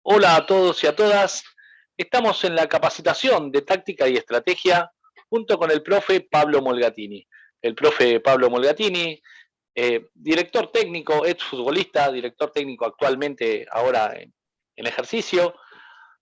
Hola a todos y a todas. Estamos en la capacitación de táctica y estrategia junto con el profe Pablo Molgatini. El profe Pablo Molgatini, director técnico, exfutbolista, director técnico actualmente ahora en ejercicio.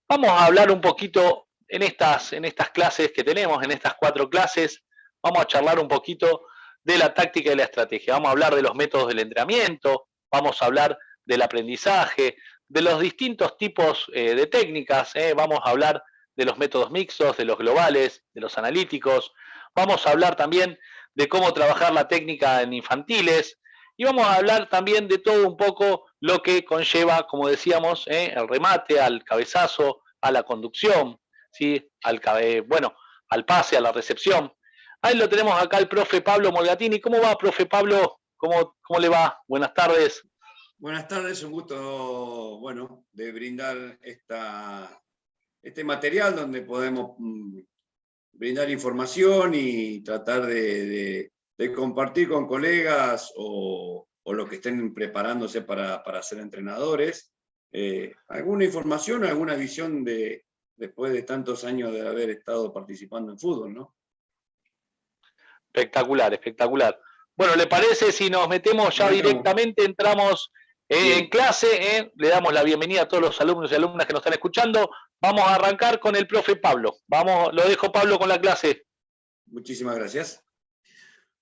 Vamos a hablar un poquito en estas clases que tenemos, en estas 4 clases. Vamos a charlar un poquito de la táctica y la estrategia. Vamos a hablar de los métodos del entrenamiento, vamos a hablar del aprendizaje, de los distintos tipos de técnicas. Vamos a hablar de los métodos mixtos, de los globales, de los analíticos. Vamos a hablar también de cómo trabajar la técnica en infantiles. Y vamos a hablar también de todo un poco lo que conlleva, como decíamos, el remate, al cabezazo, a la conducción, ¿sí? Al pase, a la recepción. Ahí lo tenemos acá el profe Pablo Molgatini. ¿Cómo va, profe Pablo? ¿Cómo le va? Buenas tardes. Buenas tardes, un gusto, de brindar este material donde podemos brindar información y tratar de compartir con colegas o los que estén preparándose para ser entrenadores, alguna información, alguna visión después de tantos años de haber estado participando en fútbol, ¿no? Espectacular, espectacular. Bueno, ¿le parece si nos metemos ya Bueno, directamente, entramos en bien. clase? Le damos la bienvenida a todos los alumnos y alumnas que nos están escuchando. Vamos a arrancar con el profe Pablo. Vamos, lo dejo Pablo con la clase. Muchísimas gracias.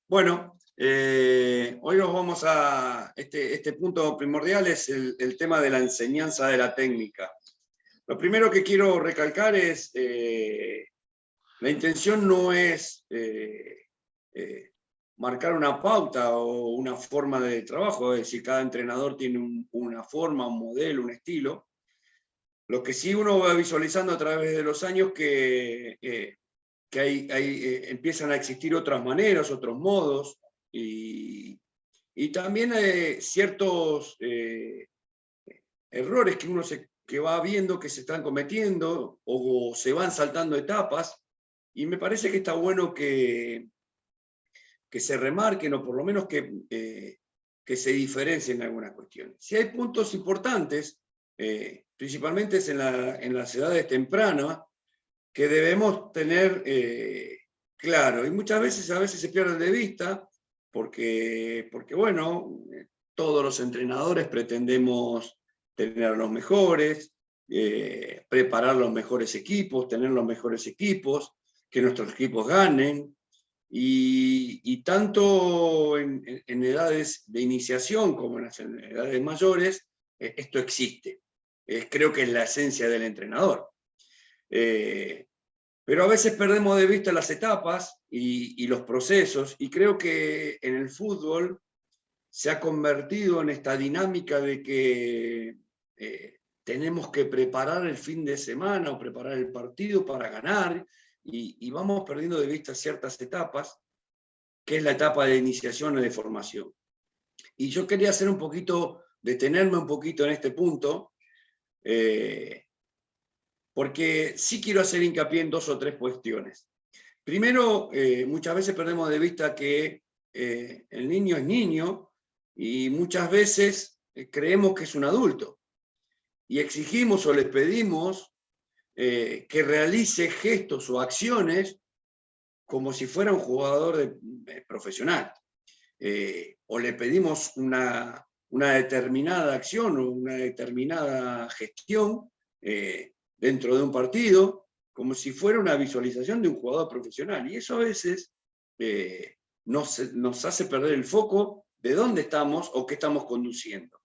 Bueno, hoy nos vamos a... Este punto primordial es el tema de la enseñanza de la técnica. Lo primero que quiero recalcar es, la intención no es marcar una pauta o una forma de trabajo, es decir, cada entrenador tiene una forma, un modelo, un estilo. Lo que sí uno va visualizando a través de los años que empiezan a existir otras maneras, otros modos, y también ciertos errores que va viendo que se están cometiendo o se van saltando etapas, y me parece que está bueno que se remarquen o por lo menos que se diferencien algunas cuestiones. Si hay puntos importantes, principalmente es en las edades tempranas, que debemos tener claro, y muchas veces a veces se pierden de vista, porque todos los entrenadores pretendemos tener a los mejores, preparar los mejores equipos, tener los mejores equipos, que nuestros equipos ganen, y tanto en edades de iniciación como en las edades mayores, esto existe. Creo que es la esencia del entrenador. Pero a veces perdemos de vista las etapas y los procesos, y creo que en el fútbol se ha convertido en esta dinámica de que tenemos que preparar el fin de semana o preparar el partido para ganar, y vamos perdiendo de vista ciertas etapas, que es la etapa de iniciación o de formación. Y yo quería detenerme un poquito en este punto, porque sí quiero hacer hincapié en 2 o 3 cuestiones. Primero, muchas veces perdemos de vista que el niño es niño, y muchas veces creemos que es un adulto, y exigimos o le pedimos que realice gestos o acciones como si fuera un jugador profesional. O le pedimos una determinada acción o una determinada gestión dentro de un partido, como si fuera una visualización de un jugador profesional. Y eso a veces nos hace perder el foco de dónde estamos o qué estamos conduciendo.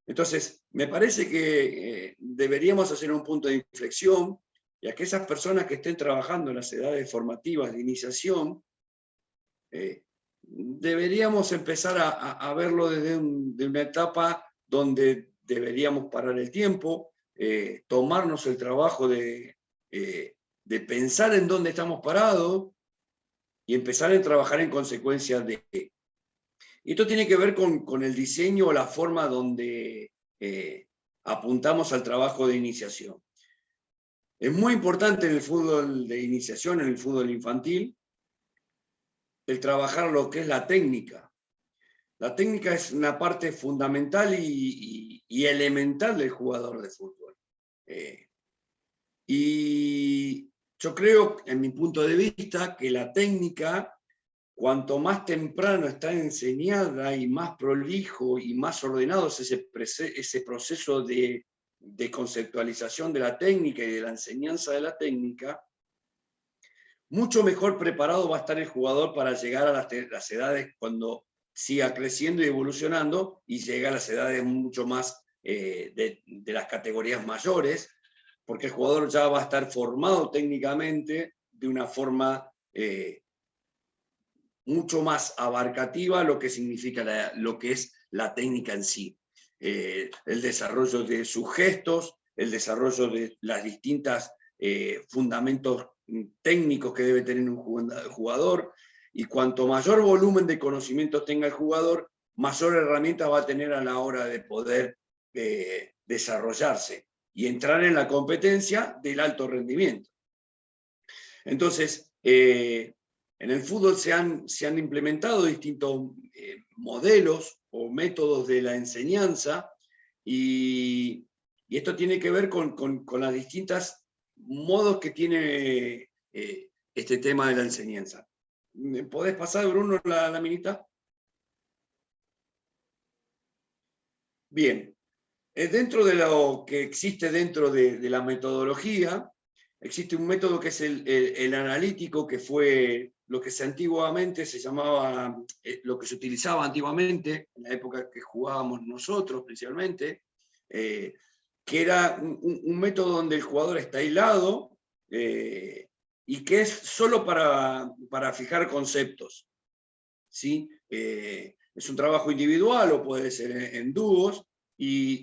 Entonces, me parece que deberíamos hacer un punto de inflexión, y a que esas personas que estén trabajando en las edades formativas de iniciación, deberíamos empezar a verlo desde de una etapa donde deberíamos parar el tiempo, tomarnos el trabajo de pensar en dónde estamos parados y empezar a trabajar en consecuencia de. Y esto tiene que ver con el diseño o la forma donde apuntamos al trabajo de iniciación. Es muy importante en el fútbol de iniciación, en el fútbol infantil, el trabajar lo que es la técnica. La técnica es una parte fundamental y elemental del jugador de fútbol. Y yo creo, en mi punto de vista, que la técnica, cuanto más temprano está enseñada y más prolijo y más ordenado es ese proceso de conceptualización de la técnica y de la enseñanza de la técnica, mucho mejor preparado va a estar el jugador para llegar a las edades cuando siga creciendo y evolucionando y llega a las edades mucho más de las categorías mayores, porque el jugador ya va a estar formado técnicamente de una forma mucho más abarcativa lo que significa lo que es la técnica en sí. El desarrollo de sus gestos, el desarrollo de las distintas fundamentos técnicos que debe tener un jugador, y cuanto mayor volumen de conocimientos tenga el jugador, mayor herramienta va a tener a la hora de poder desarrollarse y entrar en la competencia del alto rendimiento. Entonces, en el fútbol se han implementado distintos modelos o métodos de la enseñanza, y esto tiene que ver con las distintas modos que tiene este tema de la enseñanza. ¿Me podés pasar, Bruno, la minita? Bien. Dentro de lo que existe dentro de la metodología, existe un método que es el analítico, que fue lo que antiguamente se llamaba, lo que se utilizaba antiguamente, en la época que jugábamos nosotros principalmente, que era un método donde el jugador está aislado y que es solo para fijar conceptos, ¿sí? Es un trabajo individual o puede ser en dúos, y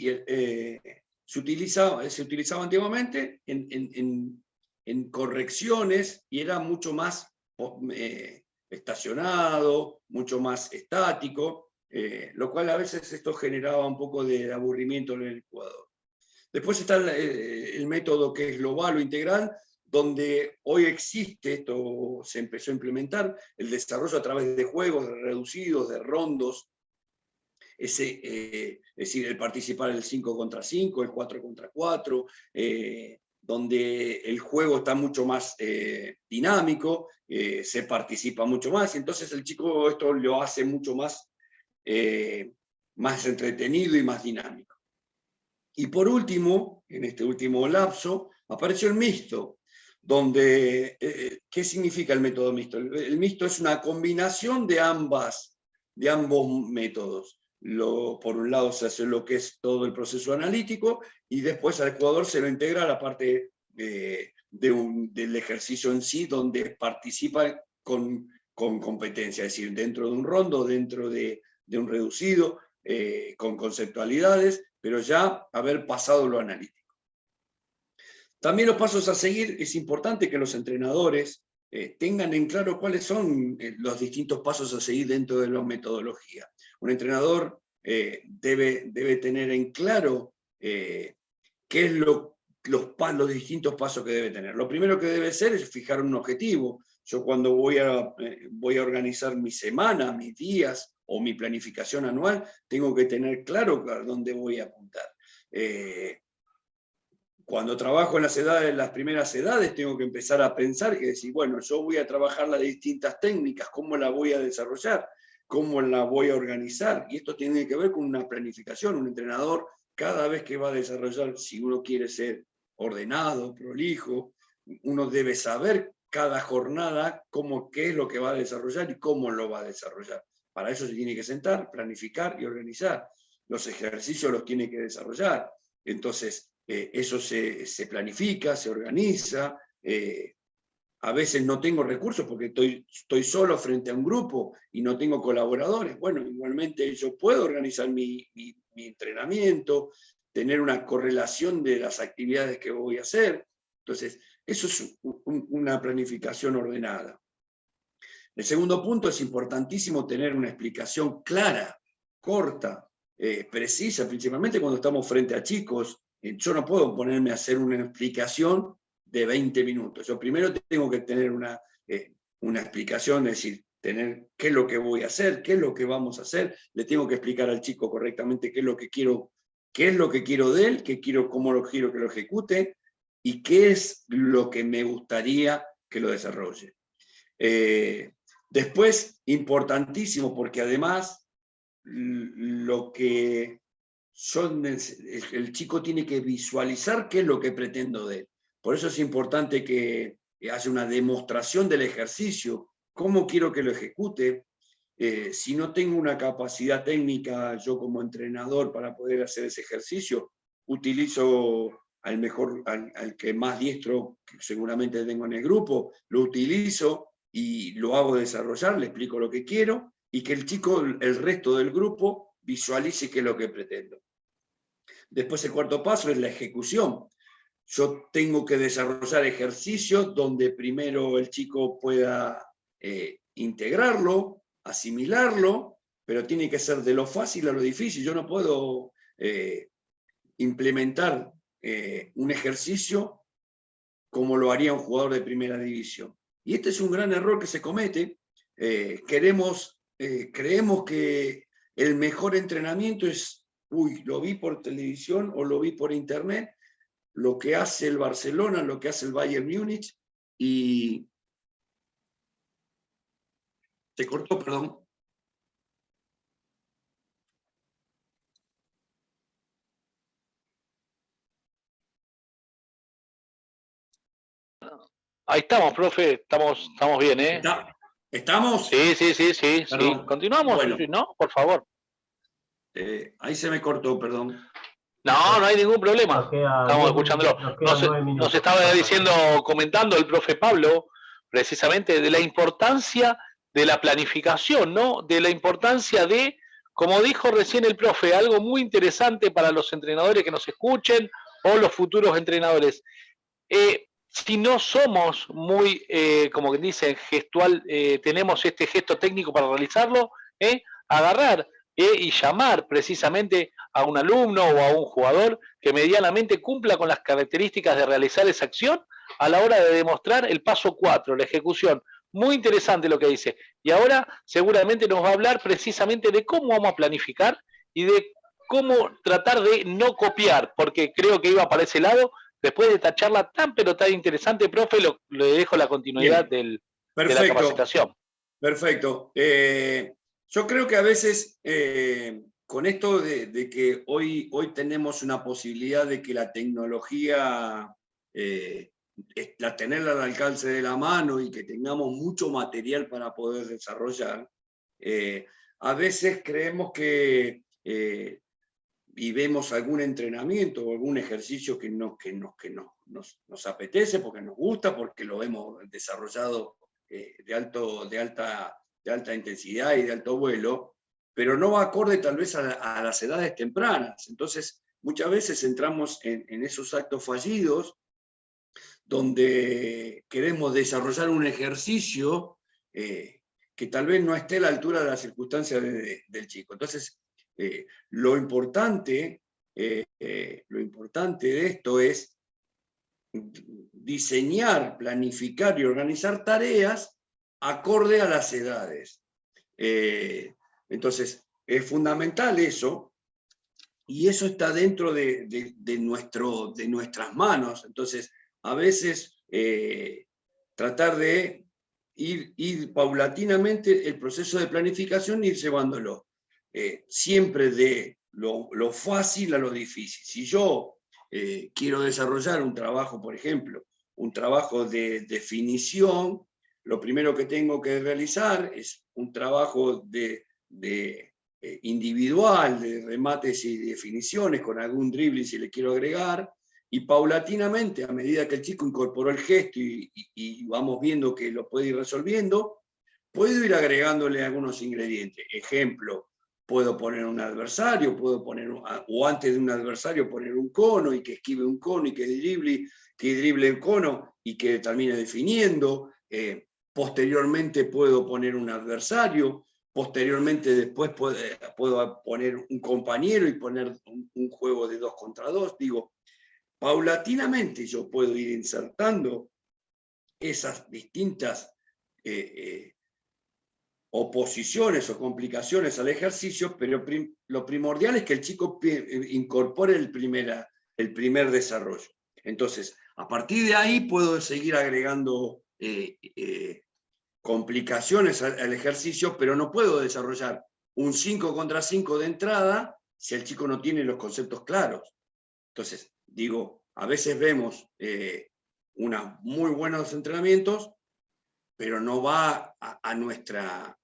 se utilizaba antiguamente en correcciones y era mucho más estacionado, mucho más estático, lo cual a veces esto generaba un poco de aburrimiento en el jugador. Después está el método que es global o integral, donde hoy existe, esto se empezó a implementar, el desarrollo a través de juegos reducidos, de rondos, es decir, el participar el 5 contra 5, el 4 contra 4, donde el juego está mucho más dinámico, se participa mucho más, y entonces el chico esto lo hace mucho más, más entretenido y más dinámico. Y por último, en este último lapso, apareció el mixto, donde, ¿qué significa el método mixto? El mixto es una combinación de ambos métodos. Por un lado se hace lo que es todo el proceso analítico, y después al jugador se lo integra a la parte del ejercicio en sí, donde participa con competencia, es decir, dentro de un rondo, dentro de un reducido, con conceptualidades, pero ya haber pasado lo analítico. También los pasos a seguir, es importante que los entrenadores tengan en claro cuáles son los distintos pasos a seguir dentro de la metodología. Un entrenador debe tener en claro qué es los distintos pasos que debe tener. Lo primero que debe ser es fijar un objetivo. Yo cuando voy a organizar mi semana, mis días o mi planificación anual, tengo que tener claro a dónde voy a apuntar. Cuando trabajo en las primeras edades, tengo que empezar a pensar y decir, bueno, yo voy a trabajar las distintas técnicas, cómo la voy a desarrollar, cómo la voy a organizar. Y esto tiene que ver con una planificación. Un entrenador, cada vez que va a desarrollar, si uno quiere ser ordenado, prolijo, uno debe saber cada jornada qué es lo que va a desarrollar y cómo lo va a desarrollar. Para eso se tiene que sentar, planificar y organizar. Los ejercicios los tiene que desarrollar. Entonces, eso se planifica, se organiza. A veces no tengo recursos porque estoy solo frente a un grupo y no tengo colaboradores. Bueno, igualmente yo puedo organizar mi entrenamiento, tener una correlación de las actividades que voy a hacer. Entonces, eso es una planificación ordenada. El segundo punto, es importantísimo tener una explicación clara, corta, precisa, principalmente cuando estamos frente a chicos. Yo no puedo ponerme a hacer una explicación de 20 minutos. Yo primero tengo que tener una explicación, es decir, tener qué es lo que voy a hacer, qué es lo que vamos a hacer. Le tengo que explicar al chico correctamente qué es lo que quiero qué es lo que quiero de él, cómo lo quiero que lo ejecute y qué es lo que me gustaría que lo desarrolle. Después, importantísimo, porque además lo que el chico tiene que visualizar qué es lo que pretendo de él. Por eso es importante que haya una demostración del ejercicio, cómo quiero que lo ejecute. Si no tengo una capacidad técnica yo como entrenador para poder hacer ese ejercicio, utilizo al que más diestro que seguramente tengo en el grupo, lo utilizo y lo hago desarrollar, le explico lo que quiero y que el chico, el resto del grupo, visualice qué es lo que pretendo. Después el cuarto paso es la ejecución. Yo tengo que desarrollar ejercicios donde primero el chico pueda integrarlo, asimilarlo, pero tiene que ser de lo fácil a lo difícil. Yo no puedo implementar un ejercicio como lo haría un jugador de primera división. Y este es un gran error que se comete. Creemos que el mejor entrenamiento es, lo vi por televisión o lo vi por internet, lo que hace el Barcelona, lo que hace el Bayern Múnich, y... ¿Se cortó, perdón? Ahí estamos, profe, estamos bien, ¿eh? ¿Estamos? Sí. ¿Continuamos? Bueno, ¿No? Por favor. Ahí se me cortó, perdón. No hay ningún problema. Estamos escuchándolo. Nos estaba diciendo, comentando el profe Pablo, precisamente de la importancia de la planificación, ¿no? De la importancia de, como dijo recién el profe, algo muy interesante para los entrenadores que nos escuchen o los futuros entrenadores. Si no somos muy, como que dicen, gestual, tenemos este gesto técnico para realizarlo, agarrar y llamar precisamente a un alumno o a un jugador que medianamente cumpla con las características de realizar esa acción a la hora de demostrar el paso 4, la ejecución. Muy interesante lo que dice. Y ahora seguramente nos va a hablar precisamente de cómo vamos a planificar y de cómo tratar de no copiar, porque creo que iba para ese lado. Después de esta charla tan pero tan interesante, profe, le dejo la continuidad de la capacitación. Perfecto. Yo creo que a veces con esto de que hoy tenemos una posibilidad de que la tecnología, la tenerla al alcance de la mano y que tengamos mucho material para poder desarrollar, a veces creemos que y vemos algún entrenamiento o algún ejercicio que nos apetece, porque nos gusta, porque lo hemos desarrollado de alta intensidad y de alto vuelo, pero no va acorde tal vez a las edades tempranas. Entonces, muchas veces entramos en esos actos fallidos donde queremos desarrollar un ejercicio que tal vez no esté a la altura de las circunstancias del chico. Entonces, lo importante de esto es diseñar, planificar y organizar tareas acorde a las edades. Entonces, es fundamental eso, y eso está dentro de nuestras manos. Entonces, a veces tratar de ir paulatinamente el proceso de planificación e ir llevándolo. Siempre de lo fácil a lo difícil. Si yo quiero desarrollar un trabajo, por ejemplo, un trabajo de definición, lo primero que tengo que realizar es un trabajo individual, de remates y definiciones, con algún dribbling si le quiero agregar, y paulatinamente, a medida que el chico incorporó el gesto y vamos viendo que lo puede ir resolviendo, puedo ir agregándole algunos ingredientes. Ejemplo, puedo poner un adversario, o antes de un adversario poner un cono y que esquive un cono y que drible el cono y que termine definiendo. Posteriormente puedo poner un adversario, posteriormente después puedo poner un compañero y poner un juego de 2 contra 2. Digo, paulatinamente yo puedo ir insertando esas distintas oposiciones o complicaciones al ejercicio, pero lo primordial es que el chico incorpore el primer desarrollo. Entonces, a partir de ahí puedo seguir agregando complicaciones al ejercicio, pero no puedo desarrollar un 5 contra 5 de entrada si el chico no tiene los conceptos claros. Entonces, digo, a veces vemos unos muy buenos entrenamientos, pero no va a nuestra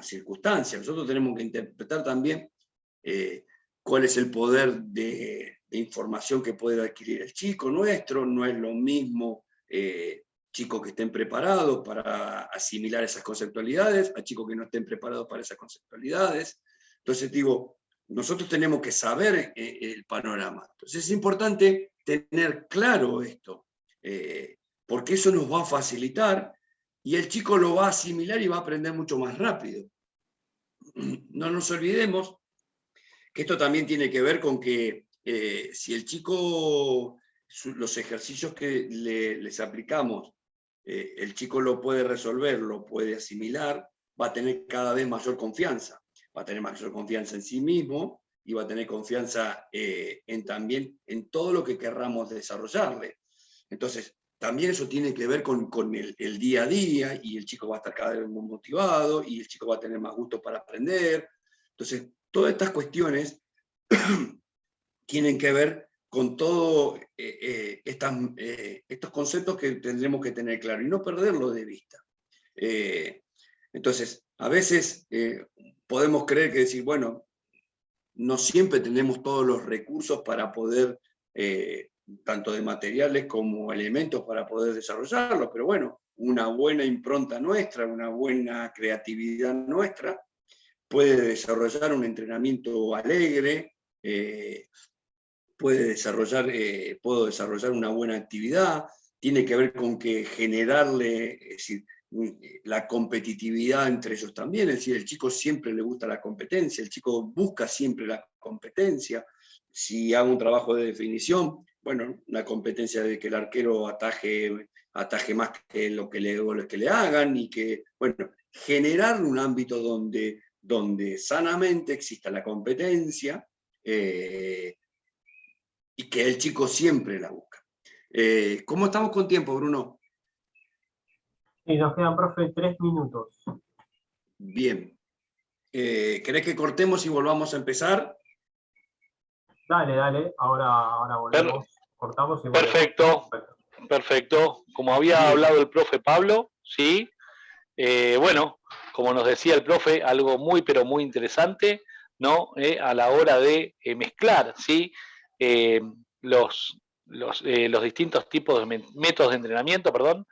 circunstancia. Nosotros tenemos que interpretar también cuál es el poder de información que puede adquirir el chico nuestro. No es lo mismo chicos que estén preparados para asimilar esas conceptualidades, a chicos que no estén preparados para esas conceptualidades. Entonces digo, nosotros tenemos que saber el panorama. Entonces es importante tener claro esto, porque eso nos va a facilitar y el chico lo va a asimilar y va a aprender mucho más rápido. No nos olvidemos que esto también tiene que ver con que si el chico, los ejercicios que les aplicamos, el chico lo puede resolver, lo puede asimilar, va a tener cada vez mayor confianza. Va a tener mayor confianza en sí mismo y va a tener confianza también en todo lo que querramos desarrollarle. Entonces, también eso tiene que ver con el día a día, y el chico va a estar cada vez más motivado, y el chico va a tener más gusto para aprender. Entonces, todas estas cuestiones tienen que ver con todos estos conceptos que tendremos que tener claro y no perderlo de vista. Entonces, a veces podemos creer que decir, bueno, no siempre tenemos todos los recursos para poder, tanto de materiales como elementos para poder desarrollarlo, pero bueno, una buena impronta nuestra, una buena creatividad nuestra, puede desarrollar un entrenamiento alegre, puedo desarrollar una buena actividad, tiene que ver con que generarle, es decir, la competitividad entre ellos también, es decir, el chico siempre le gusta la competencia, el chico busca siempre la competencia. Si hago un trabajo de definición, bueno, la competencia de que el arquero ataje más que lo que le hagan, y que, bueno, generar un ámbito donde sanamente exista la competencia, y que el chico siempre la busca. ¿Cómo estamos con tiempo, Bruno? Sí, nos quedan, profe, 3 minutos. Bien. ¿Querés que cortemos y volvamos a empezar? Dale, ahora volvemos, cortamos y volvemos. Perfecto. Como había hablado el profe Pablo, ¿sí? Bueno, como nos decía el profe, algo muy, pero muy interesante, ¿no? A la hora de mezclar, ¿sí? Los distintos tipos de métodos de entrenamiento, perdón.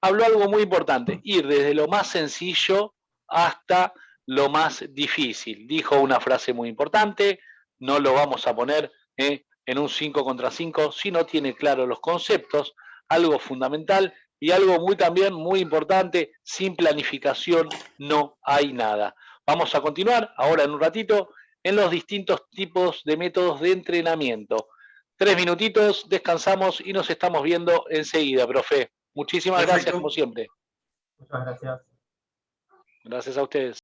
Habló algo muy importante, ir desde lo más sencillo hasta lo más difícil. Dijo una frase muy importante, no lo vamos a poner en un 5 contra 5 si no tiene claro los conceptos, algo fundamental y algo también muy importante, sin planificación no hay nada. Vamos a continuar ahora en un ratito en los distintos tipos de métodos de entrenamiento. 3 minutitos, descansamos y nos estamos viendo enseguida, profe. Muchísimas gracias, como siempre. Muchas gracias. Gracias a ustedes.